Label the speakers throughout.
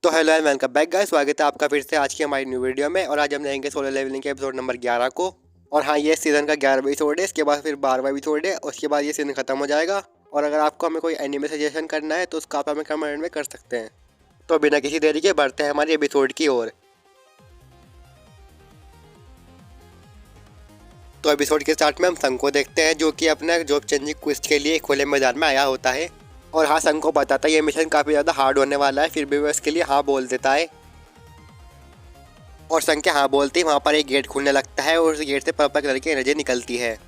Speaker 1: तो hello and welcome back guys, स्वागत है आपका फिर से आज की हमारी न्यू वीडियो में। और आज हम लेंगे सोलर लेवलिंग के एपिसोड नंबर 11 को। और हाँ, ये सीज़न का 11वां एपिसोड है। इसके बाद फिर 12वां एपिसोड है, उसके बाद ये सीज़न खत्म हो जाएगा। और अगर आपको हमें कोई एनिमे सजेशन करना है तो उसका आप हमें कमेंट में कर सकते हैं। तो बिना किसी देरी के बढ़ते हैं हमारी एपिसोड की ओर। तो एपिसोड के स्टार्ट में हम संग को देखते हैं, जो कि अपना जॉब चेंजिंग क्विस्ट के लिए खुले मैदान में आया होता है। और हाँ, संग को बताता है ये मिशन काफ़ी ज़्यादा हार्ड होने वाला है, फिर भी वो इसके लिए हाँ बोल देता है। और संग के हाँ बोलते ही वहाँ पर एक गेट खुलने लगता है और उस गेट से पर्पल कलर की एनर्जी निकलती है।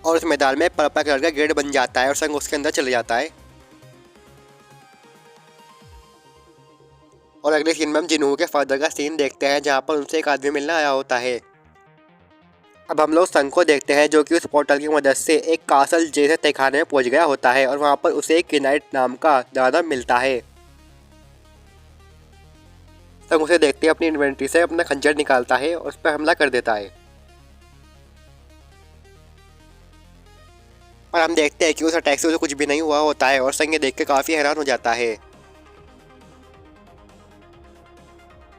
Speaker 1: और उस मैदान में पर्पल कलर का गेट बन जाता है और संग उसके अंदर चले जाता है। और अगले सीन में हम जिन्हों के फादर का सीन देखते हैं, जहाँ पर उनसे एक आदमी मिलने आया होता है। अब हम लोग संग को देखते हैं, जो कि उस पोर्टल की मदद से एक कासल जैसे तहखाने में पहुंच गया होता है और वहाँ पर उसे एक किनाइट नाम का दाना मिलता है। संग उसे देखते ही अपनी इन्वेंट्री से अपना खंजर निकालता है और उस पर हमला कर देता है। और हम देखते हैं कि उस अटैक से उसे कुछ भी नहीं हुआ होता है और संग ये देख के काफ़ी हैरान हो जाता है,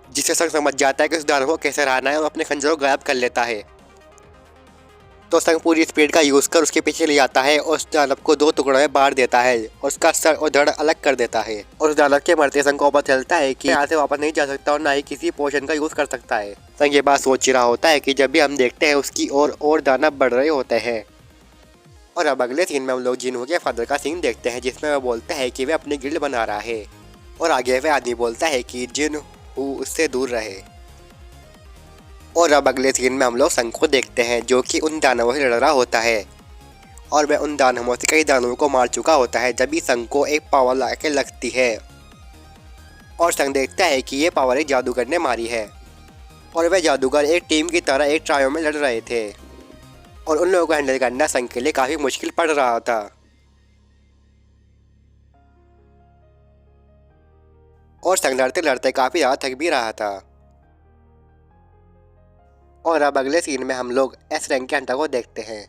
Speaker 1: जिससे संग समझ जाता है कि उस दानव को कैसे हराना है और अपने खंजर को गायब कर लेता है। तो संग पूरी स्पीड का यूज़ कर उसके पीछे ले जाता है और उस दानव को दो टुकड़ों में बांट देता है और उसका सर और धड़ अलग कर देता है। और उस दानव के मरते संग को पता चलता है कि यहाँ से वापस नहीं जा सकता और ना ही किसी पोशन का यूज़ कर सकता है। संग ये बात सोच रहा होता है कि जब भी हम देखते हैं उसकी और दानव बढ़ रहे होते हैं। और अब अगले सीन में हम लोग जिन्हों के फादर का सीन देखते हैं, जिसमें वह बोलता है कि वह अपनी गिल्ड बना रहा है। और आगे वह आदमी बोलता है कि जिन्हों उससे दूर रहे। और अब अगले सीन में हम लोग संग को देखते हैं, जो कि उन दानवों से लड़ रहा होता है। और वह उन दानवों से कई दानवों को मार चुका होता है, जब भी संग को एक पावर लाके लगती है। और संग देखता है कि ये पावर एक जादूगर ने मारी है। और वह जादूगर एक टीम की तरह एक ट्रायो में लड़ रहे थे और उन लोगों को हैंडल करना संग के लिए काफ़ी मुश्किल पड़ रहा था। और संग लड़ते लड़ते काफ़ी ज़्यादा थक भी रहा था। और अब अगले सीन में हम लोग एस रैंक के हंटर को देखते हैं,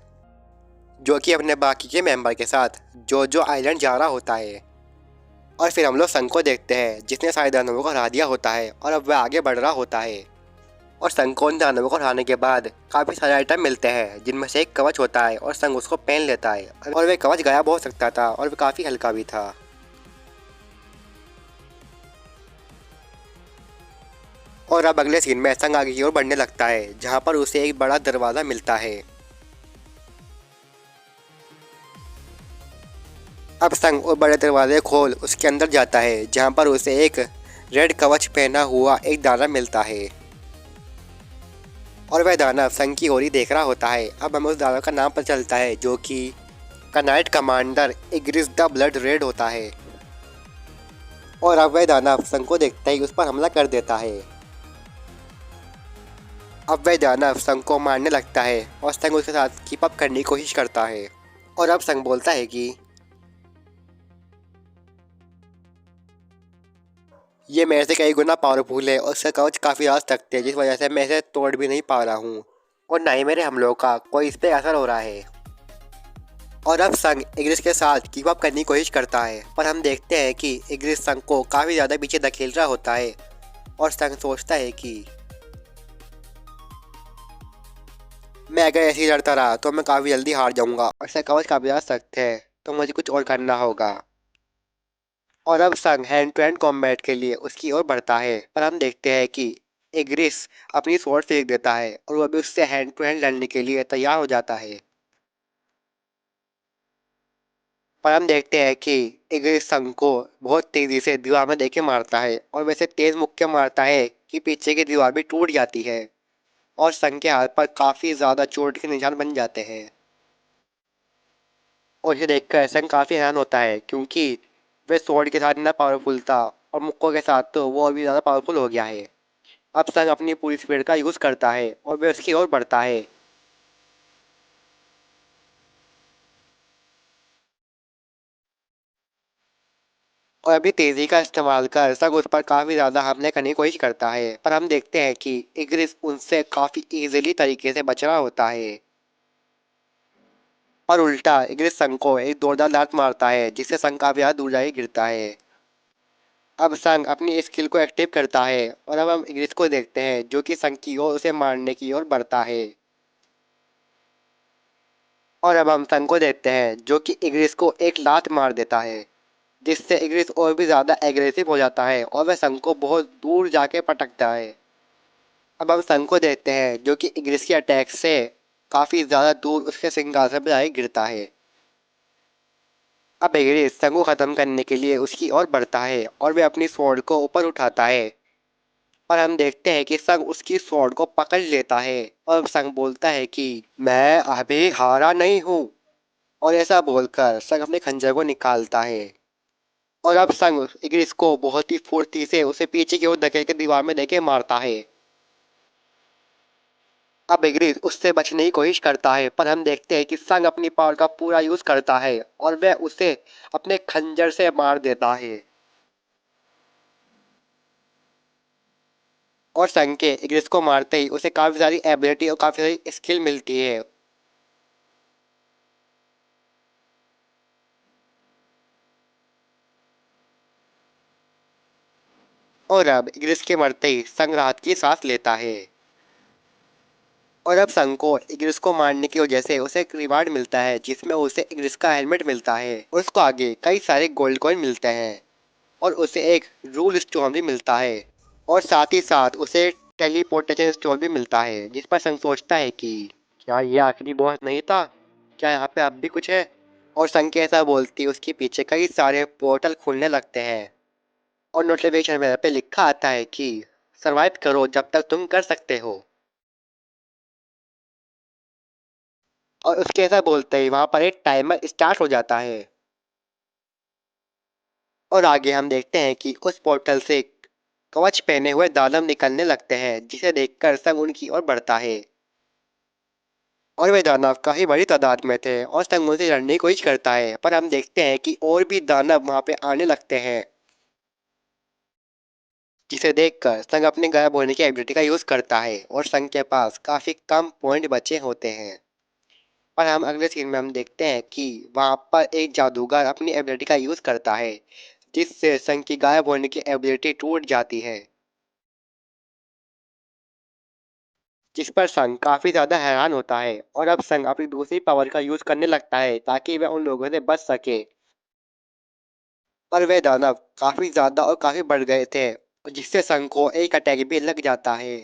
Speaker 1: जो कि अपने बाकी के मेंबर के साथ जो आइलैंड जा रहा होता है। और फिर हम लोग संग को देखते हैं, जिसने सारे दानवों को हरा दिया होता है और अब वह आगे बढ़ रहा होता है। और संग को उन दानवों को हराने के बाद काफ़ी सारे आइटम मिलते हैं, जिनमें से एक कवच होता है और संग उसको पहन लेता है। और वह कवच गायब हो सकता था और वह काफ़ी हल्का भी था। और अब अगले सीन में संग आगे की ओर बढ़ने लगता है, जहाँ पर उसे एक बड़ा दरवाज़ा मिलता है। अब संग वो बड़े दरवाजे खोल उसके अंदर जाता है, जहाँ पर उसे एक रेड कवच पहना हुआ एक दानव मिलता है। और वह दानव संग की ओर ही देख रहा होता है। अब हमें उस दानव का नाम पता चलता है, जो कि कनाइट कमांडर इग्रिस द ब्लड रेड होता है। और अब वह दानव संग को देखते ही उस पर हमला कर देता है। अब वह दानव संग को मारने लगता है और संग उसके साथ कीप अप करने की कोशिश करता है। और अब संग बोलता है कि ये मेरे से कई गुना पावरफुल है और इसका कवच काफ़ी ज़्यादा सख्त है, जिस वजह से मैं इसे तोड़ भी नहीं पा रहा हूँ और ना ही मेरे हमलों का कोई इस पर असर हो रहा है। और अब संग इग्रिस के साथ कीप अप करने की कोशिश करता है, पर हम देखते हैं कि इग्रिस संग को काफ़ी ज़्यादा पीछे धकेल रहा होता है। और संग सोचता है कि मैं अगर ऐसे ही लड़ता रहा तो मैं काफ़ी जल्दी हार जाऊंगा और इसका कवच काफ़ी ज़्यादा सख्त है, तो मुझे कुछ और करना होगा। और अब संग हैंड टू हैंड कॉम्बैट के लिए उसकी ओर बढ़ता है, पर हम देखते हैं कि इग्रिस अपनी स्वॉर्ड फेंक देता है और वह भी उससे हैंड टू हैंड लड़ने के लिए तैयार हो जाता है। पर हम देखते हैं कि इग्रिस संग को बहुत तेजी से दीवार में देके मारता है और वैसे तेज मुक्के मारता है कि पीछे की दीवार भी टूट जाती है और संग के हाथ पर काफ़ी ज़्यादा चोट के निशान बन जाते हैं। और इसे देखकर संग काफ़ी हैरान होता है, क्योंकि वह स्वॉर्ड के साथ इतना पावरफुल था और मुक्कों के साथ तो वो अभी ज़्यादा पावरफुल हो गया है। अब संग अपनी पूरी स्पीड का यूज़ करता है और वह उसकी ओर बढ़ता है। और अभी तेज़ी का इस्तेमाल कर संग उस पर काफ़ी ज़्यादा हमले करने की कोशिश करता है, पर हम देखते हैं कि इग्रिस उनसे काफ़ी ईजिली तरीके से बच रहा होता है। और उल्टा इग्रिस संग को एक जोरदार लात मारता है, जिससे संग काफ़ी ज़्यादा दूर जाके गिरता है। अब संग अपनी स्किल को एक्टिव करता है और अब हम इग्रिस को देखते हैं जो कि संग की ओर उसे मारने की ओर बढ़ता है। और अब हम संग को देखते हैं जो कि इग्रिस को एक लात मार देता है, जिससे इग्रिस और भी ज़्यादा एग्रेसिव हो जाता है और वह संग को बहुत दूर जाके पटकता है। अब हम संग को देखते हैं जो कि इग्रिस के अटैक से काफ़ी ज़्यादा दूर उसके सिंहासन पर जाके गिरता है। अब इग्रिस संग को ख़त्म करने के लिए उसकी ओर बढ़ता है और वह अपनी स्वॉर्ड को ऊपर उठाता है, पर हम देखते हैं कि संग उसकी स्वॉर्ड को पकड़ लेता है और संग बोलता है कि मैं अभी हारा नहीं हूँ। और ऐसा बोलकर संग अपने खंजर को निकालता है और अब संग इग्रिस को बहुत ही फुर्ती से उसे पीछे की ओर धकेल के दीवार में देके मारता है। अब इग्रिस उससे बचने की कोशिश करता है, पर हम देखते हैं कि संग अपनी पावर का पूरा यूज करता है और वह उसे अपने खंजर से मार देता है। और संग के इग्रिस को मारते ही उसे काफी सारी एबिलिटी और काफी सारी स्किल मिलती है। और अब इग्रिस के मरते ही संग राहत की सांस लेता है। और अब संग को इग्रिस को मारने की वजह से उसे एक रिवार्ड मिलता है जिसमें उसे इग्रिस का हेलमेट मिलता है। उसको आगे कई सारे गोल्ड कॉइन मिलते हैं और उसे एक रूल स्टोन भी मिलता है और साथ ही साथ उसे टेलीपोर्टेशन स्टोन भी मिलता है, जिस पर संग सोचता है कि क्या ये आखिरी बॉस नहीं था, क्या यहाँ पे अब भी कुछ है। और संग के ऐसा बोलती उसके पीछे कई सारे पोर्टल खुलने लगते हैं और नोटिफिकेशन में पे लिखा आता है कि सरवाइव करो जब तक तुम कर सकते हो। और उसके ऐसा बोलते ही वहां पर एक टाइमर स्टार्ट हो जाता है और आगे हम देखते हैं कि उस पोर्टल से कवच पहने हुए दानव निकलने लगते हैं, जिसे देखकर संग उनकी ओर बढ़ता है। और वे दानव काफी बड़ी तादाद में थे और संग उनसे लड़ने की कोशिश करता है, पर हम देखते हैं कि और भी दानव वहां पे आने लगते हैं, जिसे देखकर संग अपने गायब होने की एबिलिटी का यूज करता है और संग के पास काफी कम पॉइंट बचे होते हैं। पर हम अगले सीन में हम देखते हैं कि वहां पर एक जादूगर अपनी एबिलिटी का यूज करता है, जिससे संग की गायब होने की एबिलिटी टूट जाती है, जिस पर संग काफी ज्यादा हैरान होता है और अब संग अपनी दूसरी पावर का यूज करने लगता है ताकि वह उन लोगों से बच सके। पर वे दानव काफी ज्यादा और काफी बढ़ गए थे, जिससे संग को एक अटैक भी लग जाता है।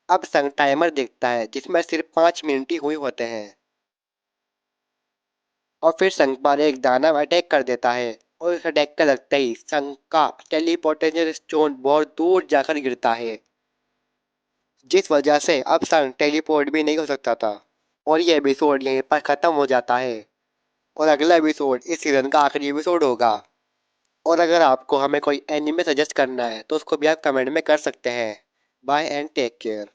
Speaker 1: अब संग टाइमर देखता है जिसमें सिर्फ 5 मिनट ही हुए होते हैं और फिर संग पर एक दानव अटैक कर देता है और उस अटैक का लगते ही संग का टेलीपोर्टेशन स्टोन बहुत दूर जाकर गिरता है, जिस वजह से अब संग टेलीपोर्ट भी नहीं हो सकता था। और ये एपिसोड यहीं पर खत्म हो जाता है और अगला एपिसोड इस सीजन का आखिरी एपिसोड होगा। और अगर आपको हमें कोई एनिमे सजेस्ट करना है तो उसको भी आप कमेंट में कर सकते हैं। Bye and take care.